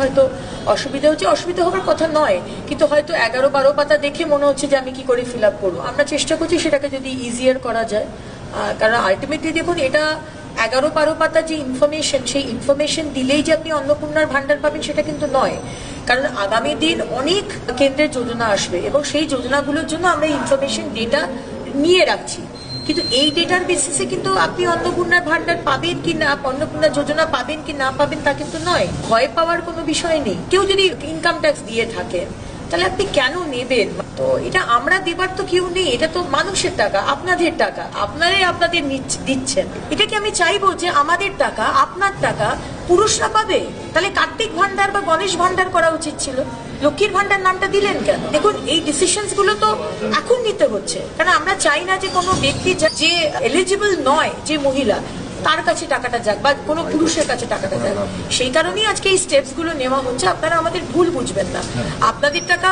হয়তো অসুবিধা হওয়ার কথা নয়, কিন্তু হয়তো 11-12 পাতা দেখে মনে হচ্ছে যে আমি কি করে ফিল আপ করবো। আমরা চেষ্টা করছি সেটাকে যদি ইজিয়ার করা যায়, কারণ আলটিমেটলি দেখুন এটা 11-12 পাতা যে ইনফরমেশন, সেই ইনফরমেশন দিলেই যে আপনি অন্নপূর্ণার ভান্ডার পাবেন সেটা কিন্তু নয়। কারণ আগামী দিন অনেক কেন্দ্রের যোজনা আসবে এবং সেই যোজনাগুলোর জন্য আমরা ইনফরমেশন ডেটা নিয়ে রাখছি, কিন্তু এই ডেটার বেসিসে কিন্তু আপনি অন্নপূর্ণার ভান্ডার পাবেন কি না, অন্নপূর্ণা যোজনা পাবেন কি না পাবেন তা কিন্তু নয়। ভয় পাওয়ার কোনো বিষয় নেই। কেউ যদি ইনকাম ট্যাক্স দিয়ে থাকেন তাহলে আপনি কেন নেবেন? তো এটা আমরা দেবার তো কেউ নেই, এটা তো মানুষের টাকা, আপনাদের টাকা, আপনারাই আপনাদের দিচ্ছেন। এটা কি আমি চাইবো যে আমাদের টাকা, আপনার টাকা পুরুষরা পাবে? তাহলে কার্তিক ভান্ডার বা গণেশ ভান্ডার করা উচিত ছিল। লক্ষ্মীর ভান্ডার নামটা দিলেন কেন? দেখুন এই ডিসিশনস গুলো তো এখন নিতে হচ্ছে, কারণ আমরা চাই না যে কোনো ব্যক্তি যে এলিজিবল নয়, যে মহিলা, তার কাছে টাকাটা যাক বা কোনো পুরুষের কাছে টাকাটা যাক। সেই কারণেই আজকে এই স্টেপস গুলো নেওয়া হচ্ছে। আপনারা আমাদের ভুল বুঝবেন না, আপনাদের টাকা